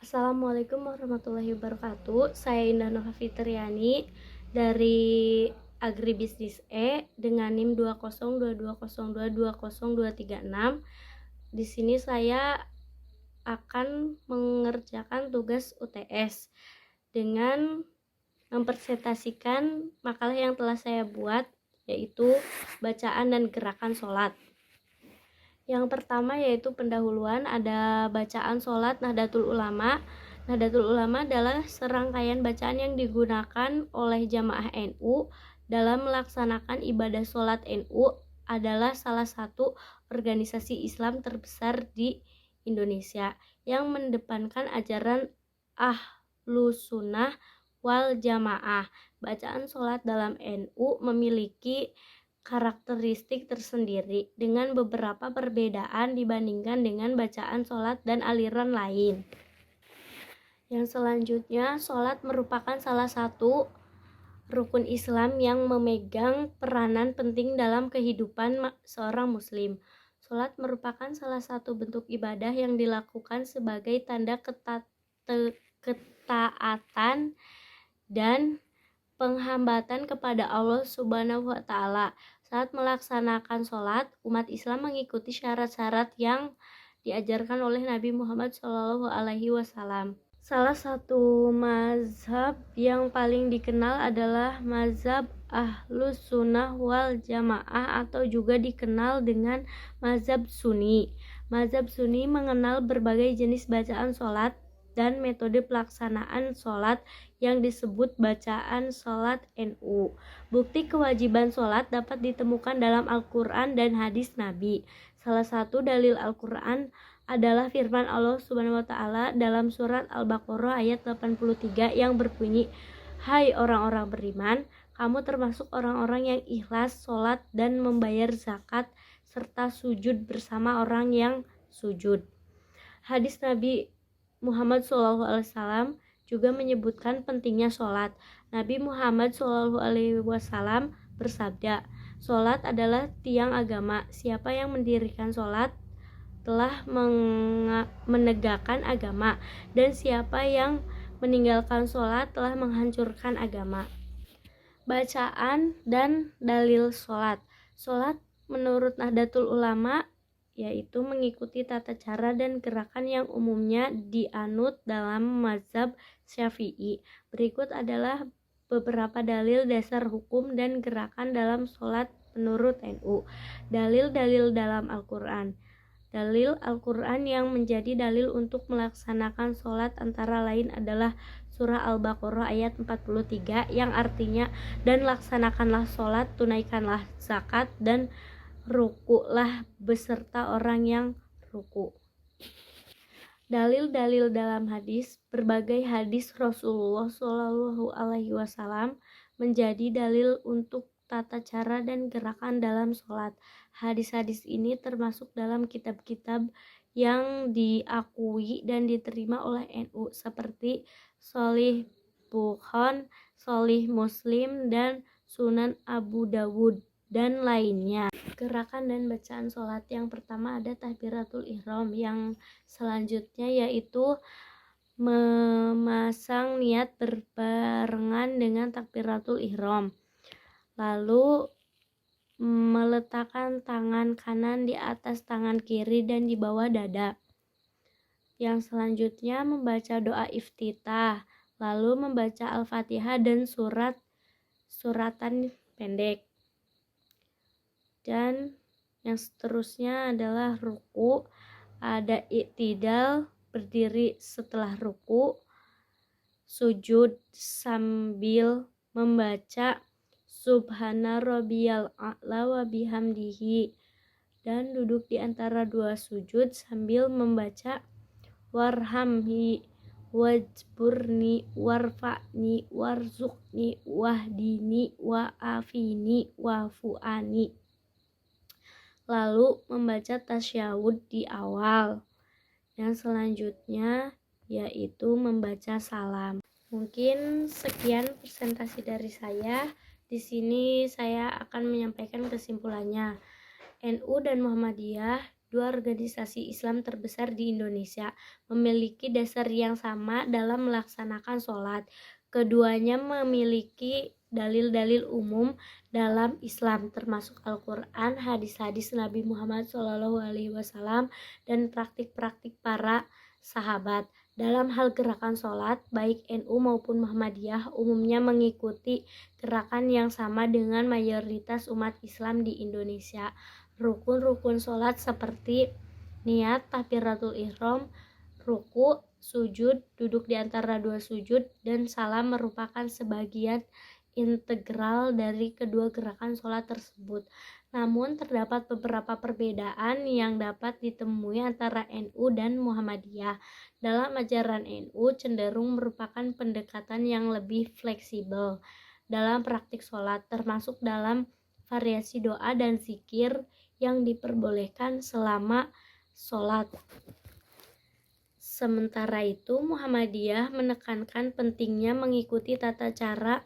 Assalamualaikum warahmatullahi wabarakatuh. Saya Indah Nova Fitriani dari Agribisnis E dengan NIM 2022022020236. Di sini saya akan mengerjakan tugas UTS dengan mempresentasikan makalah yang telah saya buat, yaitu bacaan dan gerakan sholat. Yang pertama yaitu pendahuluan, ada bacaan sholat Nahdlatul Ulama. Nahdlatul Ulama adalah serangkaian bacaan yang digunakan oleh jamaah NU dalam melaksanakan ibadah sholat. NU adalah salah satu organisasi Islam terbesar di Indonesia yang mendepankan ajaran Ahlus Sunnah wal Jamaah. Bacaan sholat dalam NU memiliki karakteristik tersendiri dengan beberapa perbedaan dibandingkan dengan bacaan sholat dan aliran lain. Yang selanjutnya, sholat merupakan salah satu rukun Islam yang memegang peranan penting dalam kehidupan seorang muslim. Sholat merupakan salah satu bentuk ibadah yang dilakukan sebagai tanda ketaatan dan penghambatan kepada Allah Subhanahu wa Ta'ala. Saat melaksanakan sholat, umat Islam mengikuti syarat-syarat yang diajarkan oleh Nabi Muhammad SAW. Salah satu mazhab yang paling dikenal adalah mazhab Ahlus Sunnah wal Jamaah atau juga dikenal dengan mazhab Sunni. Mazhab Sunni mengenal berbagai jenis bacaan sholat dan metode pelaksanaan sholat yang disebut bacaan sholat NU. Bukti kewajiban sholat dapat ditemukan dalam Al-Quran dan hadis Nabi. Salah satu dalil Al-Quran adalah firman Allah Subhanahu wa Ta'ala dalam surat Al-Baqarah ayat 83 yang berbunyi, "Hai orang-orang beriman, kamu termasuk orang-orang yang ikhlas sholat dan membayar zakat serta sujud bersama orang yang sujud." Hadis Nabi Muhammad SAW juga menyebutkan pentingnya sholat. Nabi Muhammad SAW bersabda, "Sholat adalah tiang agama. Siapa yang mendirikan sholat telah menegakkan agama, dan siapa yang meninggalkan sholat telah menghancurkan agama." Bacaan dan dalil sholat. Sholat menurut Nahdlatul Ulama yaitu mengikuti tata cara dan gerakan yang umumnya dianut dalam mazhab Syafi'i. Berikut adalah beberapa dalil dasar hukum dan gerakan dalam sholat menurut NU. Dalil-dalil dalam Al-Quran. Dalil Al-Quran yang menjadi dalil untuk melaksanakan sholat antara lain adalah surah Al-Baqarah ayat 43 yang artinya, "Dan laksanakanlah sholat, tunaikanlah zakat, dan rukulah beserta orang yang ruku." Dalil-dalil dalam hadis. Berbagai hadis Rasulullah SAW menjadi dalil untuk tata cara dan gerakan dalam sholat. Hadis-hadis ini termasuk dalam kitab-kitab yang diakui dan diterima oleh NU seperti Sahih Bukhari, Sahih Muslim, dan Sunan Abu Dawud dan lainnya. Gerakan dan bacaan sholat. Yang pertama ada takbiratul ihram, yang selanjutnya yaitu memasang niat berbarengan dengan takbiratul ihram, lalu meletakkan tangan kanan di atas tangan kiri dan di bawah dada. Yang selanjutnya membaca doa iftitah, lalu membaca Al-Fatihah dan suratan pendek. Dan yang seterusnya adalah ruku, ada i'tidal, berdiri setelah ruku, sujud sambil membaca Subhana rabbiyal a'la wa bihamdihi, dan duduk di antara dua sujud sambil membaca warhamni wajburni warfa'ni warzuqni wahdini wa'afini wafu'ani, lalu membaca tasyahud di awal. Yang selanjutnya yaitu membaca salam. Mungkin sekian presentasi dari saya. Di sini saya akan menyampaikan kesimpulannya. NU dan Muhammadiyah dua organisasi Islam terbesar di Indonesia, memiliki dasar yang sama dalam melaksanakan sholat. Keduanya memiliki dalil-dalil umum dalam Islam, termasuk Al-Quran, hadis-hadis Nabi Muhammad SAW, dan praktik-praktik para sahabat. Dalam hal gerakan sholat, baik NU maupun Muhammadiyah umumnya mengikuti gerakan yang sama dengan mayoritas umat Islam di Indonesia. Rukun-rukun sholat seperti niat, takbiratul ihram, ruku, sujud, duduk di antara dua sujud, dan salam merupakan sebagian integral dari kedua gerakan sholat tersebut. Namun terdapat beberapa perbedaan yang dapat ditemui antara NU dan Muhammadiyah. Dalam ajaran NU cenderung merupakan pendekatan yang lebih fleksibel dalam praktik sholat, termasuk dalam variasi doa dan zikir yang diperbolehkan selama sholat. Sementara itu, Muhammadiyah menekankan pentingnya mengikuti tata cara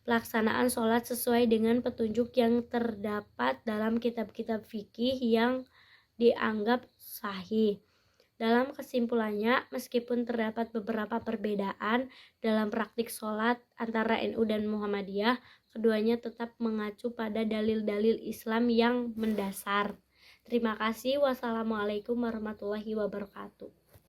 pelaksanaan sholat sesuai dengan petunjuk yang terdapat dalam kitab-kitab fikih yang dianggap sahih. Dalam kesimpulannya, meskipun terdapat beberapa perbedaan dalam praktik sholat antara NU dan Muhammadiyah, keduanya tetap mengacu pada dalil-dalil Islam yang mendasar. Terima kasih. Wassalamualaikum warahmatullahi wabarakatuh.